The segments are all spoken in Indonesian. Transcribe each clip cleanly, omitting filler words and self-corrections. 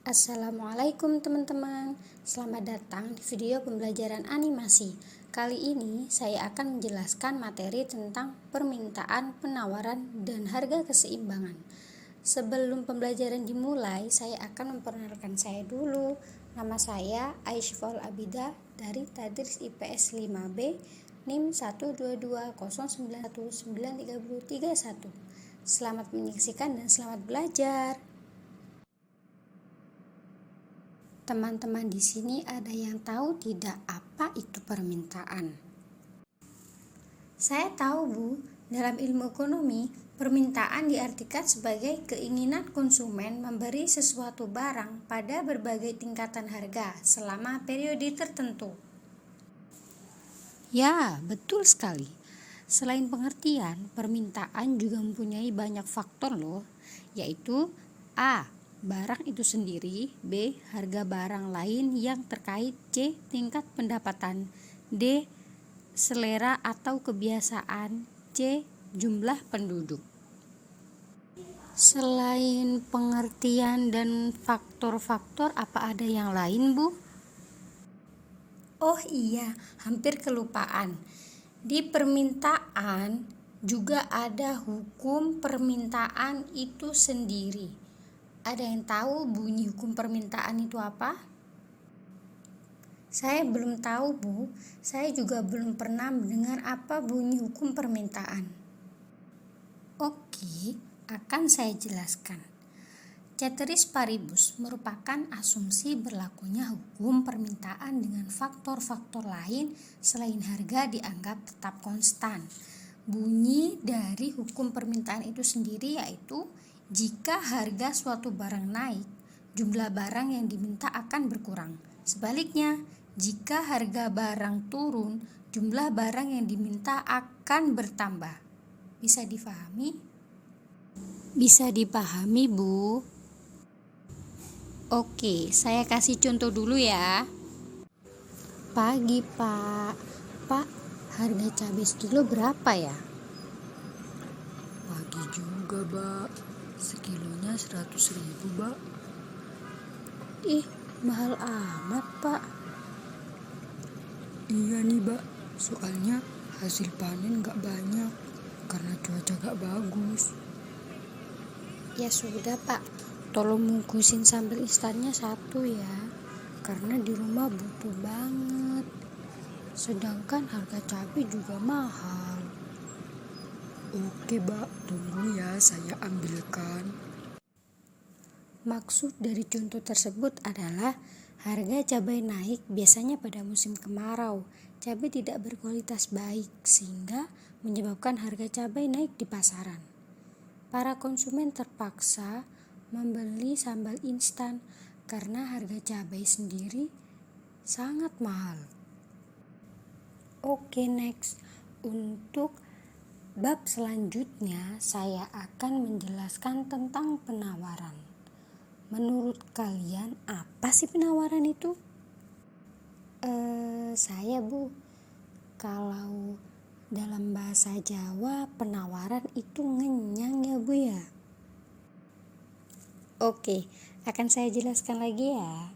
Assalamualaikum teman-teman, selamat datang di video pembelajaran animasi. Kali ini saya akan menjelaskan materi tentang permintaan, penawaran, dan harga keseimbangan. Sebelum pembelajaran dimulai, saya akan memperkenalkan saya dulu. Nama saya Aisyful Abida dari Tadris IPS 5B, NIM 12209193031. Selamat menyaksikan dan selamat belajar. Teman-teman di sini ada yang tahu tidak apa itu permintaan? Saya tahu, Bu. Dalam ilmu ekonomi, permintaan diartikan sebagai keinginan konsumen memberi sesuatu barang pada berbagai tingkatan harga selama periode tertentu. Ya, betul sekali. Selain pengertian, permintaan juga mempunyai banyak faktor loh, yaitu A. Barang itu sendiri, B. Harga barang lain yang terkait, C. Tingkat pendapatan, D. Selera atau kebiasaan, C. Jumlah penduduk. Selain pengertian dan faktor-faktor, apa ada yang lain, Bu? Oh iya, hampir kelupaan. Di permintaan juga ada hukum permintaan itu sendiri. Ada yang tahu bunyi hukum permintaan itu apa? Saya belum tahu, Bu. Saya juga belum pernah mendengar apa bunyi hukum permintaan. Oke, akan saya jelaskan. Ceteris paribus merupakan asumsi berlakunya hukum permintaan dengan faktor-faktor lain selain harga dianggap tetap konstan. Bunyi dari hukum permintaan itu sendiri yaitu jika harga suatu barang naik, jumlah barang yang diminta akan berkurang. Sebaliknya, jika harga barang turun, jumlah barang yang diminta akan bertambah. Bisa dipahami? Bisa dipahami, Bu. Oke, saya kasih contoh dulu ya. Pagi, Pak. Pak, harga cabai sekilo berapa ya? Pagi juga, Mbak. Sekilonya 100.000, Mbak. Ih, mahal amat, Pak. Iya nih, Mbak. Soalnya hasil panen gak banyak karena cuaca gak bagus. Ya sudah, Pak. Tolong bungkusin sambal instannya 1 ya. Karena di rumah butuh banget. Sedangkan harga cabai juga mahal. Oke, Mbak. Tunggu ya, saya ambilkan. Maksud dari contoh tersebut adalah harga cabai naik biasanya pada musim kemarau. Cabai tidak berkualitas baik sehingga menyebabkan harga cabai naik di pasaran. Para konsumen terpaksa membeli sambal instan karena harga cabai sendiri sangat mahal. Oke, next. Untuk bab selanjutnya saya akan menjelaskan tentang penawaran. Menurut kalian apa sih penawaran itu? Saya, Bu. Kalau dalam bahasa Jawa penawaran itu ngenyang ya, Bu ya. Oke, akan saya jelaskan lagi ya.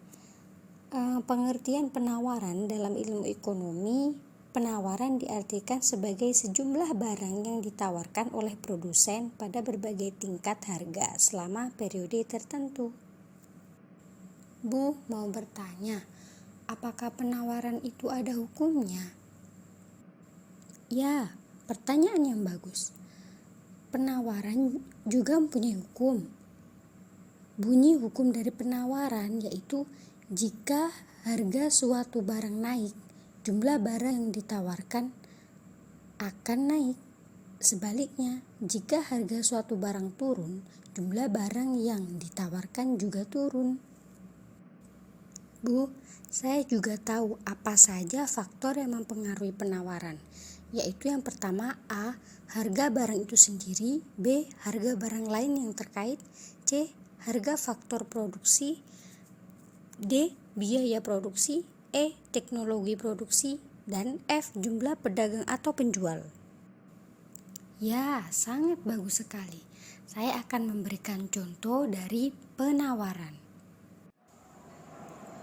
Pengertian penawaran dalam ilmu ekonomi, penawaran diartikan sebagai sejumlah barang yang ditawarkan oleh produsen pada berbagai tingkat harga selama periode tertentu. Bu, mau bertanya, apakah penawaran itu ada hukumnya? Ya, pertanyaan yang bagus. Penawaran juga mempunyai hukum. Bunyi hukum dari penawaran yaitu jika harga suatu barang naik, jumlah barang yang ditawarkan akan naik. Sebaliknya, jika harga suatu barang turun, jumlah barang yang ditawarkan juga turun. Bu, saya juga tahu apa saja faktor yang mempengaruhi penawaran, yaitu yang pertama A. Harga barang itu sendiri, B. Harga barang lain yang terkait, C. Harga faktor produksi, D. Biaya produksi, E. Teknologi produksi, dan F. Jumlah pedagang atau penjual. Ya, sangat bagus sekali. Saya akan memberikan contoh dari penawaran.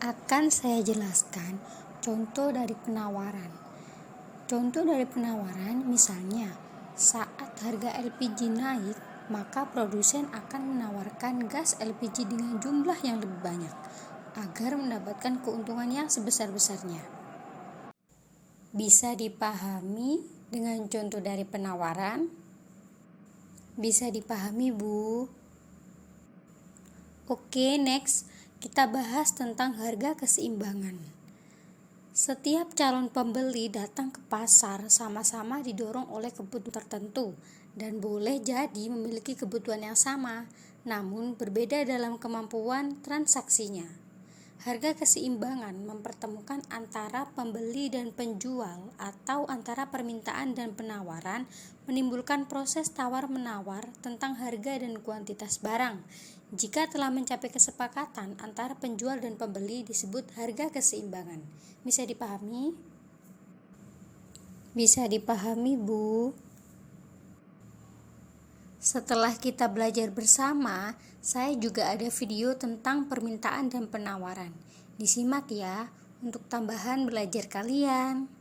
Akan saya jelaskan contoh dari penawaran. Contoh dari penawaran misalnya, saat harga LPG naik, maka produsen akan menawarkan gas LPG dengan jumlah yang lebih banyak agar mendapatkan keuntungan yang sebesar-besarnya. Bisa dipahami dengan contoh dari penawaran? Bisa dipahami, Bu? Oke, next. Kita bahas tentang harga keseimbangan. Setiap calon pembeli datang ke pasar sama-sama didorong oleh kebutuhan tertentu dan boleh jadi memiliki kebutuhan yang sama, namun berbeda dalam kemampuan transaksinya. Harga keseimbangan mempertemukan antara pembeli dan penjual atau antara permintaan dan penawaran, menimbulkan proses tawar-menawar tentang harga dan kuantitas barang. Jika telah mencapai kesepakatan antara penjual dan pembeli disebut harga keseimbangan. Bisa dipahami? Bisa dipahami, Bu? Setelah kita belajar bersama, saya juga ada video tentang permintaan dan penawaran. Disimak ya, untuk tambahan belajar kalian.